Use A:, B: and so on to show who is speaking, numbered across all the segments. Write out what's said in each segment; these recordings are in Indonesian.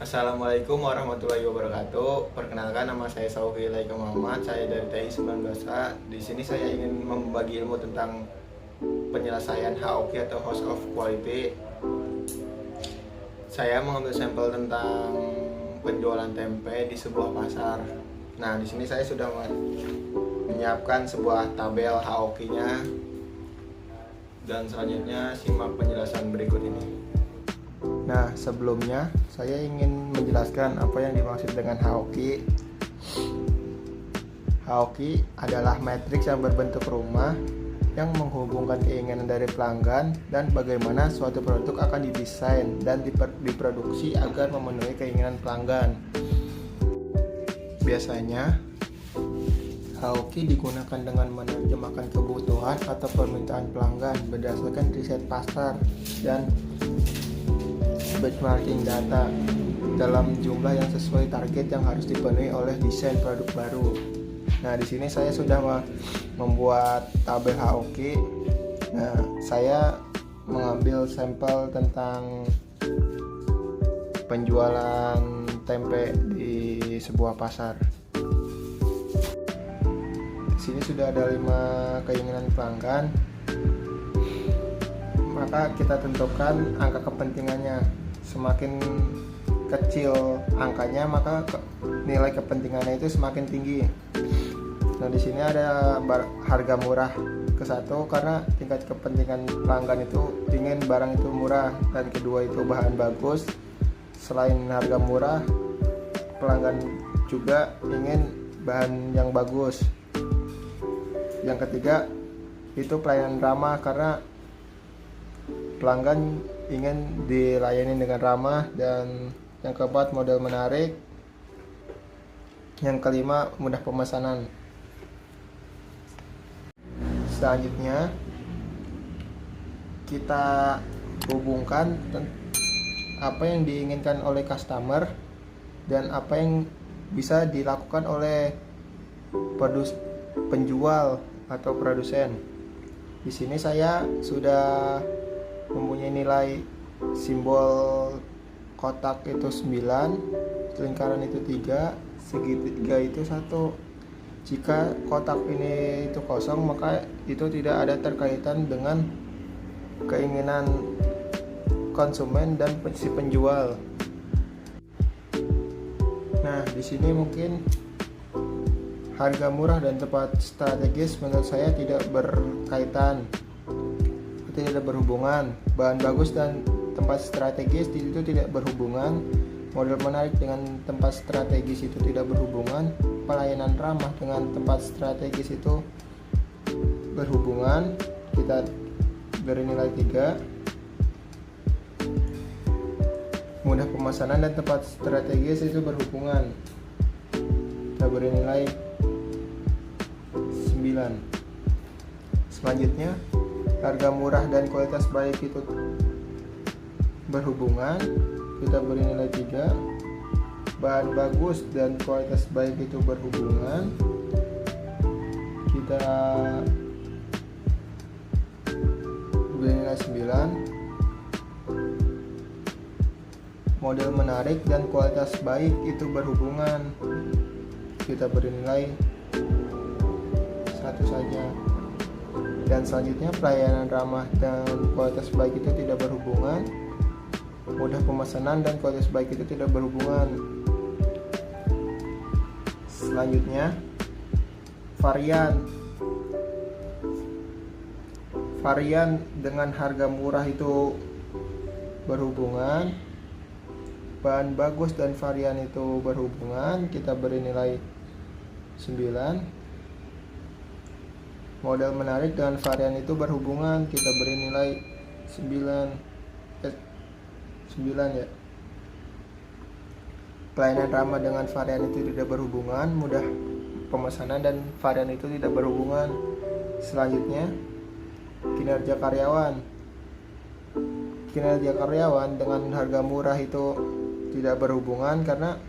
A: Assalamualaikum warahmatullahi wabarakatuh. Perkenalkan, nama saya Saufi Laika Muhammad. Saya dari TI 19A. Di sini saya ingin membagi ilmu tentang penyelesaian HOQ atau House of Quality. Saya mengambil sampel tentang penjualan tempe di sebuah pasar. Nah, di sini saya sudah menyiapkan sebuah tabel HOQ-nya, dan selanjutnya simak penjelasan berikut ini. Nah, sebelumnya saya ingin menjelaskan apa yang dimaksud dengan HOQ. HOQ adalah matriks yang berbentuk rumah yang menghubungkan keinginan dari pelanggan dan bagaimana suatu produk akan didesain dan diproduksi agar memenuhi keinginan pelanggan. Biasanya, HOQ digunakan dengan menerjemahkan kebutuhan atau permintaan pelanggan berdasarkan riset pasar dan benchmarking data dalam jumlah yang sesuai target yang harus dipenuhi oleh desain produk baru. Nah, di sini saya sudah membuat tabel HOQ. Nah, saya mengambil sampel tentang penjualan tempe di sebuah pasar. Di sini sudah ada 5 keinginan pelanggan. Maka kita tentukan angka kepentingannya. Semakin kecil angkanya, maka nilai kepentingannya itu semakin tinggi. Nah, di sini ada harga murah ke satu karena tingkat kepentingan pelanggan itu ingin barang itu murah, dan kedua itu bahan bagus. Selain harga murah, pelanggan juga ingin bahan yang bagus. Yang ketiga itu pelayanan ramah, karena pelanggan ingin dilayani dengan ramah. Dan yang keempat, model menarik. Yang kelima, mudah pemesanan. Selanjutnya kita hubungkan apa yang diinginkan oleh customer dan apa yang bisa dilakukan oleh penjual atau produsen. Di sini saya sudah mempunyai nilai simbol kotak itu 9, lingkaran itu 3, segitiga itu 1. Jika kotak ini itu kosong, maka itu tidak ada terkaitan dengan keinginan konsumen dan si penjual. Nah, di sini mungkin harga murah dan tempat strategis menurut saya tidak berkaitan, tidak berhubungan. Bahan bagus dan tempat strategis itu tidak berhubungan. Model menarik dengan tempat strategis itu tidak berhubungan. Pelayanan ramah dengan tempat strategis itu berhubungan. Kita beri nilai 3. Mudah pemesanan dan tempat strategis itu berhubungan. Kita beri nilai 9. Selanjutnya, harga murah dan kualitas baik itu berhubungan. Kita beri nilai 3. Bahan bagus dan kualitas baik itu berhubungan. Kita beri nilai 9. Model menarik dan kualitas baik itu berhubungan. Kita beri nilai 1 saja. Dan selanjutnya, pelayanan ramah dan kualitas baik itu tidak berhubungan. Mudah pemesanan dan kualitas baik itu tidak berhubungan. Selanjutnya, varian dengan harga murah itu berhubungan. Bahan bagus dan varian itu berhubungan. Kita beri nilai 9. Model menarik dengan varian itu berhubungan. Kita beri nilai 9 ya. Pelayanan ramah dengan varian itu tidak berhubungan. Mudah pemesanan dan varian itu tidak berhubungan. Selanjutnya, kinerja karyawan dengan harga murah itu tidak berhubungan, karena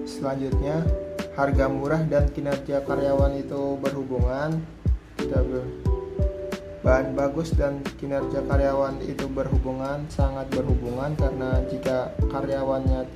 A: selanjutnya harga murah dan kinerja karyawan itu berhubungan. Kita Bahan bagus dan kinerja karyawan itu berhubungan, sangat berhubungan, karena jika karyawannya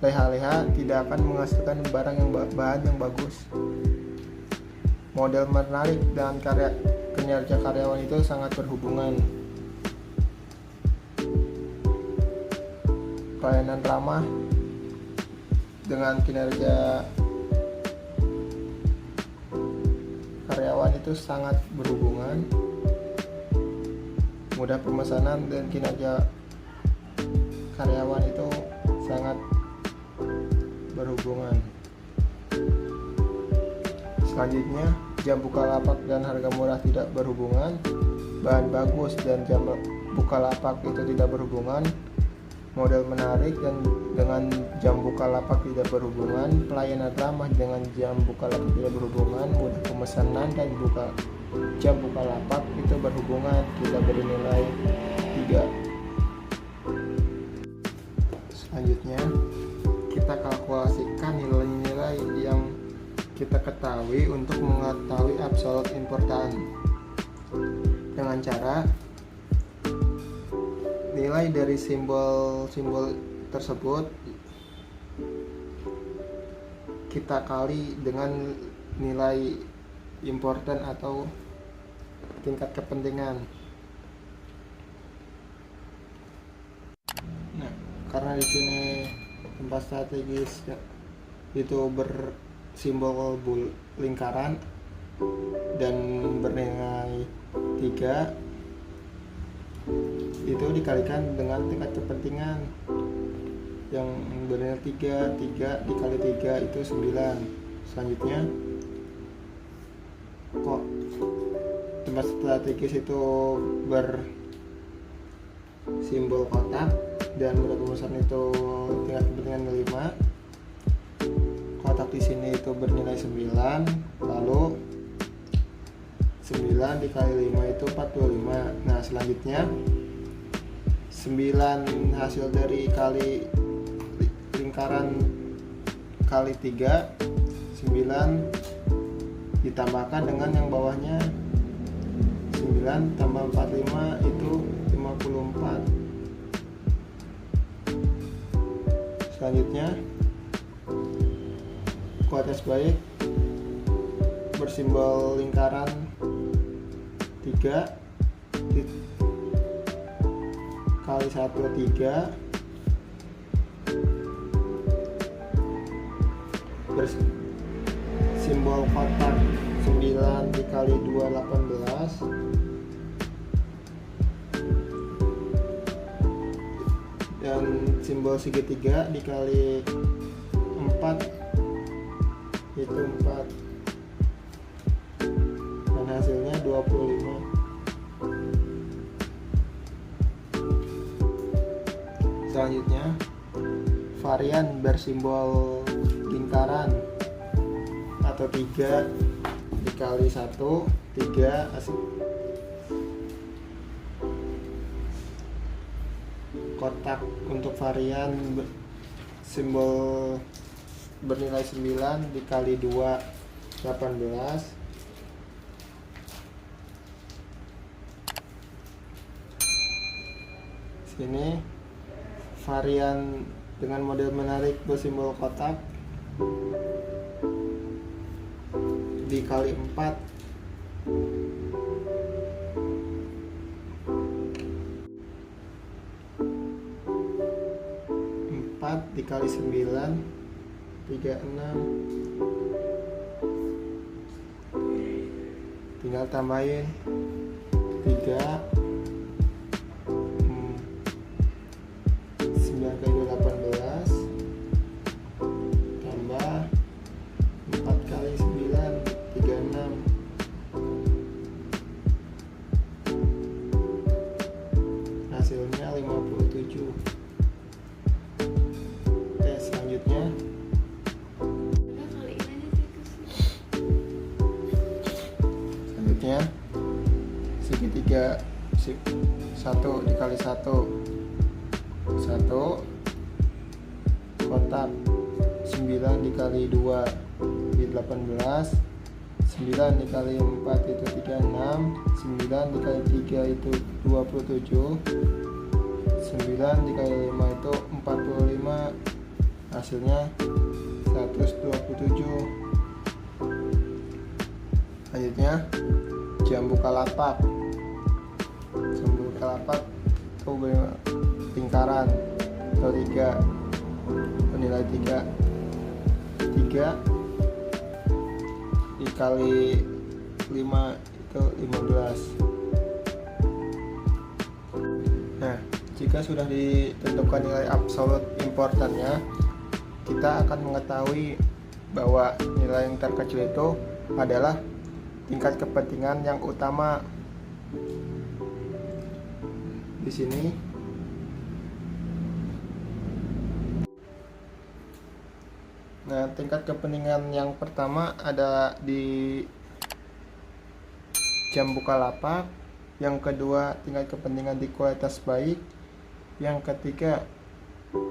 A: leha-leha tidak akan menghasilkan bahan yang bagus. Model menarik dan kinerja karyawan itu sangat berhubungan. Pelayanan ramah dengan kinerja karyawan itu sangat berhubungan. Mudah pemesanan dan kinerja karyawan itu sangat berhubungan. Selanjutnya, jam bukalapak dan harga murah tidak berhubungan. Bahan bagus dan jam bukalapak itu tidak berhubungan. Model menarik dan dengan jam bukalapak tidak berhubungan. Pelayanan ramah dengan jam bukalapak tidak berhubungan. Mudah pemesanan dan jam bukalapak itu berhubungan. Kita beri nilai 3. Selanjutnya, kita kalkulasikan nilai-nilai yang kita ketahui untuk mengetahui absolut important dengan cara nilai dari simbol-simbol tersebut kita kali dengan nilai important atau tingkat kepentingan. Nah, karena di sini tempat strategis itu bersimbol lingkaran dan bernilai 3, itu dikalikan dengan tingkat kepentingan yang bernilai 3 dikali 3 itu 9. Selanjutnya, kok tempat strategis itu bersimbol kotak dan mudah pemesanan itu tingkat kepentingan 5. Kotak di sini itu bernilai 9, lalu 9 dikali 5 itu 45. Nah, selanjutnya 9 hasil dari kali lingkaran kali 3, 9 ditambahkan dengan yang bawahnya 9 tambah 45 itu 54. Selanjutnya, kuadrat baik bersimbol lingkaran 3 kali 1 3 bersimbol kotak 9 dikali 2 18 dan simbol segitiga dikali 4 itu 4 dan hasilnya 25. Selanjutnya, varian bersimbol lingkaran atau 3 dikali 1 3 kotak untuk varian simbol bernilai 9 dikali 2 18. Sini varian dengan model menarik bersimbol kotak dikali 4 dikali 9 36. Tinggal tambahin 3 9 kali 2 18 tambah 4 kali 9 36. Hasilnya 57. Oke, selanjutnya segitiga 1 dikali 1 kotak 9 dikali 2 di 18. 9 dikali 4 itu 36, 9 dikali 3 itu 27, 9 dikali 5 itu 45, hasilnya 127. Selanjutnya jam Bukalapak. Jam Bukalapak itu lingkaran atau 3, bernilai 3 dikali 5 itu 15. Nah, jika sudah ditentukan nilai absolut importantnya, kita akan mengetahui bahwa nilai yang terkecil itu adalah tingkat kepentingan yang utama. Di sini nah, tingkat kepentingan yang pertama ada di jam Bukalapak, yang kedua tingkat kepentingan di kualitas baik, yang ketiga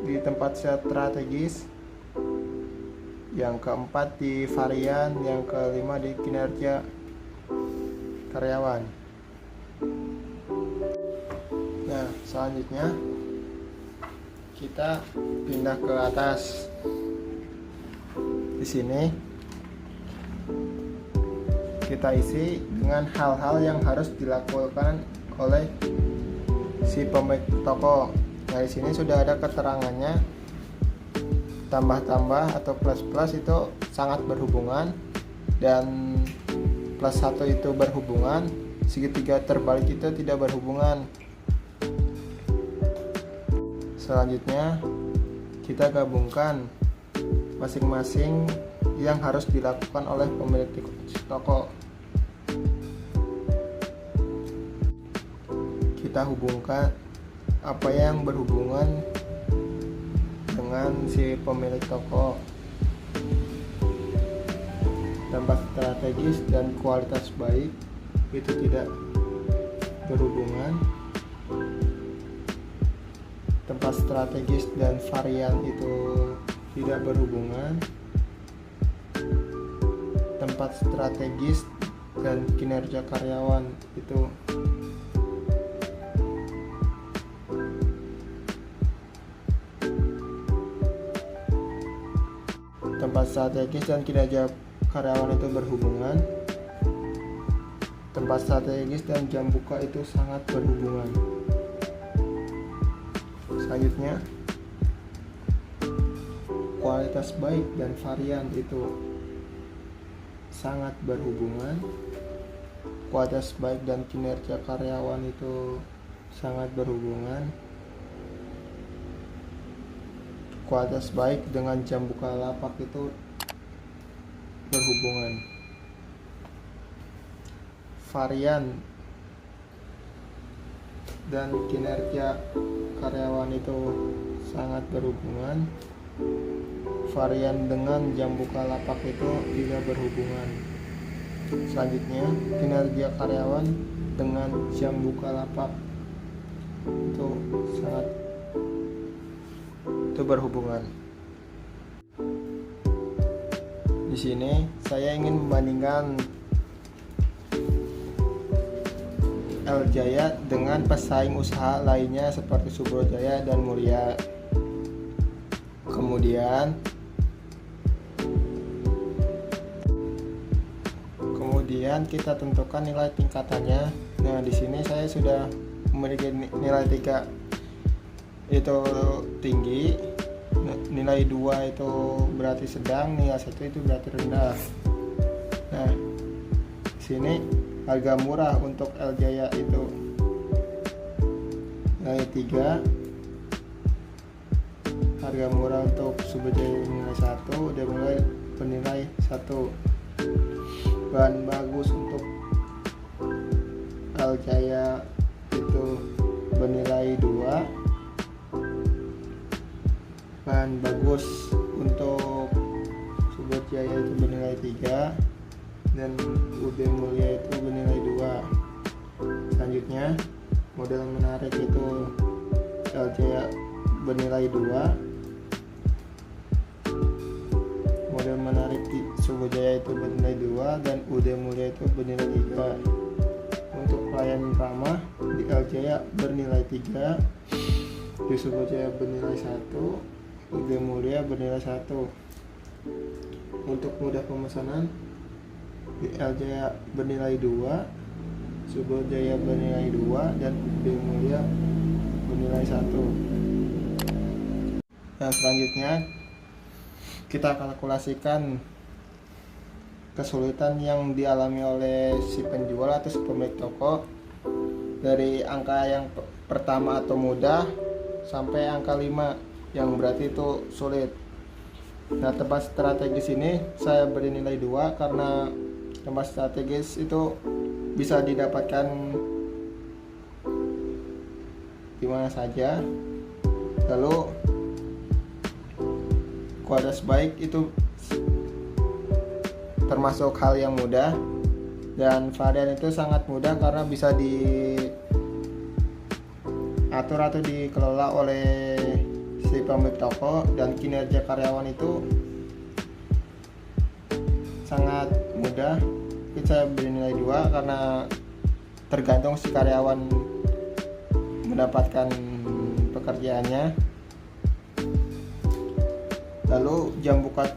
A: di tempat strategis, yang keempat di varian, yang kelima di kinerja karyawan. Nah, selanjutnya kita pindah ke atas. Di sini kita isi dengan hal-hal yang harus dilakukan oleh si pemilik toko. Nah, di sini sudah ada keterangannya. Tambah-tambah atau plus-plus itu sangat berhubungan, dan plus 1 itu berhubungan, segitiga terbalik itu tidak berhubungan. Selanjutnya kita gabungkan masing-masing yang harus dilakukan oleh pemilik toko. Kita hubungkan apa yang berhubungan dengan si pemilik toko. Tempat strategis dan kualitas baik itu tidak berhubungan. Tempat strategis dan varian itu tidak berhubungan. Tempat strategis dan kinerja karyawan itu tempat strategis dan kinerja karyawan itu berhubungan. Tempat strategis dan jam buka itu sangat berhubungan. Selanjutnya, kualitas baik dan varian itu sangat berhubungan. Kualitas baik dan kinerja karyawan itu sangat berhubungan. Kualitas baik dengan jam Bukalapak itu berhubungan. Varian dan kinerja karyawan itu sangat berhubungan. Varian dengan jam Bukalapak itu tidak berhubungan. Selanjutnya, kinerja karyawan dengan jam Bukalapak itu berhubungan. Di sini saya ingin membandingkan L Jaya dengan pesaing usaha lainnya seperti Subrojaya dan Mulia. Kemudian kita tentukan nilai tingkatannya. Nah, di sini saya sudah memiliki nilai 3 itu tinggi, nilai 2 itu berarti sedang, nilai 1 itu berarti rendah. Nah, di sini harga murah untuk L Jaya itu nilai 3, harga murah untuk Subrojaya nilai 1, dia mulai bernilai 1. Bahan bagus untuk L Jaya itu bernilai 2, bahan bagus untuk Subrojaya itu bernilai 3, dan UB Mulia itu bernilai 2. Selanjutnya, model menarik itu L Jaya bernilai 2, model menarik di Subojaya itu bernilai 2 dan UD Mulia itu bernilai 3. Untuk pelayanan ramah di L Jaya bernilai 3, di Subojaya bernilai 1, UD Mulia bernilai 1. Untuk mudah pemesanan di L Jaya bernilai 2, Subojaya bernilai 2 dan UD Mulia bernilai 1. Yang selanjutnya kita kalkulasikan kesulitan yang dialami oleh si penjual atau si pemilik toko dari angka yang pertama atau mudah sampai angka 5 yang berarti itu sulit. Nah, tempat strategis ini saya beri nilai 2 karena tempat strategis itu bisa didapatkan di mana saja. Lalu kuadras baik itu termasuk hal yang mudah, dan varian itu sangat mudah karena bisa diatur atau dikelola oleh si pemilik toko, dan kinerja karyawan itu sangat mudah. Kita beri nilai 2 karena tergantung si karyawan mendapatkan pekerjaannya. Lalu jam buka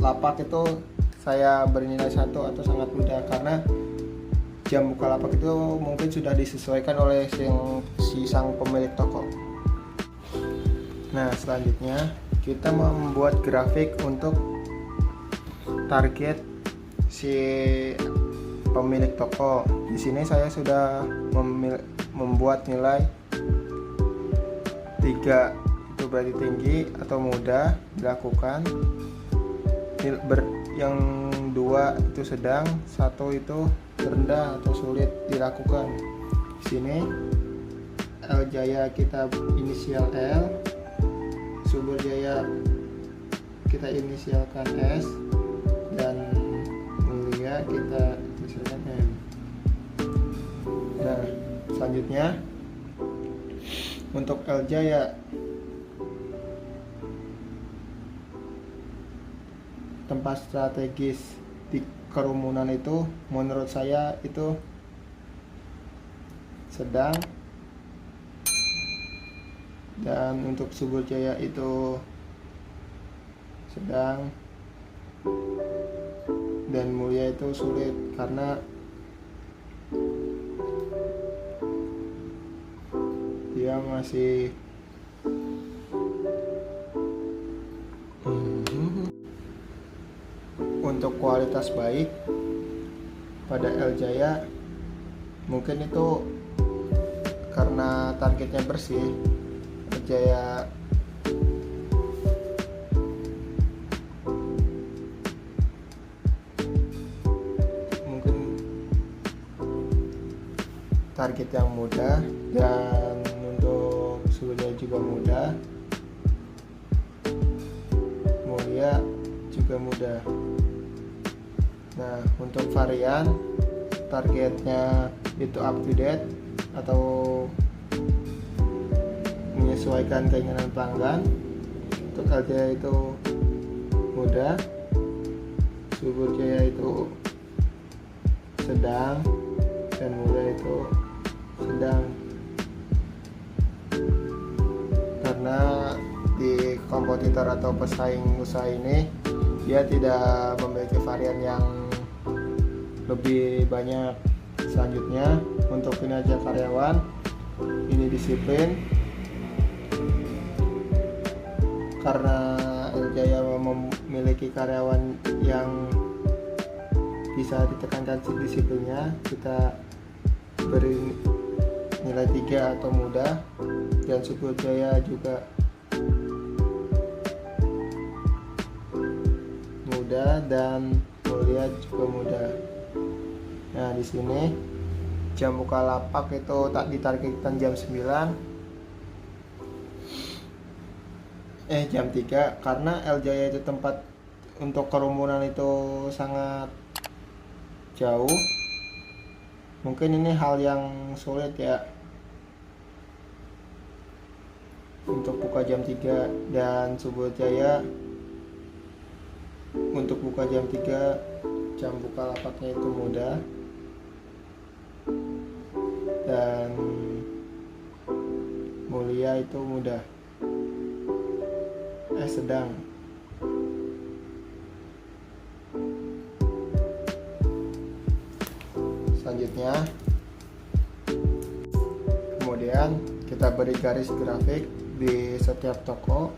A: lapak itu saya beri nilai 1 atau sangat mudah karena jam buka lapak itu mungkin sudah disesuaikan oleh si sang pemilik toko. Nah, selanjutnya kita membuat grafik untuk target si pemilik toko. Di sini saya sudah membuat nilai 3, itu berarti tinggi atau mudah dilakukan, yang 2 itu sedang, 1 itu rendah atau sulit dilakukan. Di sini L Jaya kita inisial L, Subojaya kita inisialkan S, dan Mulia kita inisialkan M. Nah, selanjutnya untuk L Jaya tempat strategis di kerumunan itu menurut saya itu sedang, dan untuk Subojaya itu sedang, dan Mulia itu sulit karena dia masih untuk kualitas baik pada L Jaya mungkin itu karena targetnya bersih. L Jaya mungkin target yang mudah, dan untuk Subojaya juga mudah, Mulia juga mudah. Nah, untuk varian targetnya itu up to date atau menyesuaikan keinginan pelanggan. Untuk L Jaya itu mudah, Subojaya itu sedang, dan Mulia itu sedang. Karena di kompetitor atau pesaing usaha ini dia tidak memiliki varian yang lebih banyak. Selanjutnya untuk kinerja karyawan ini disiplin, karena L Jaya memiliki karyawan yang bisa ditekankan disiplinnya, kita beri nilai 3 atau mudah, dan Subojaya juga mudah, dan Mulia juga mudah. Nah, di sini jam buka lapak itu tak ditargetkan jam 9, jam 3 karena L Jaya itu tempat untuk kerumunan itu sangat jauh. Mungkin ini hal yang sulit ya untuk buka jam 3, dan Subojaya untuk buka jam 3, jam buka lapaknya itu mudah dan mulia itu mudah, sedang. Selanjutnya kemudian kita beri garis grafik di setiap toko.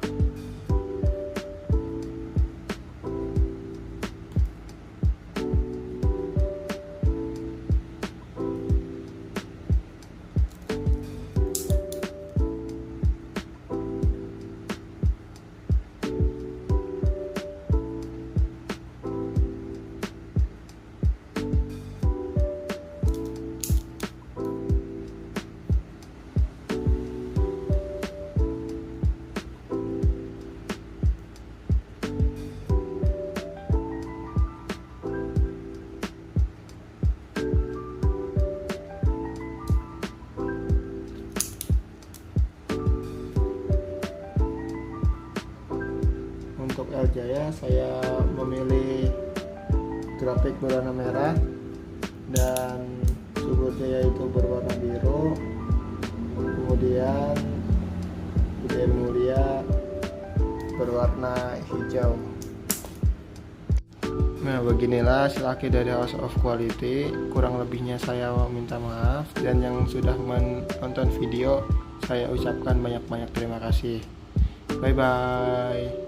A: Untuk L Jaya saya memilih grafik berwarna merah dan Subur Jaya itu berwarna biru, kemudian Budaya Mulia berwarna hijau. Nah, beginilah hasil akhir dari House of Quality. Kurang lebihnya saya minta maaf, dan yang sudah menonton video saya ucapkan banyak-banyak terima kasih. Bye bye.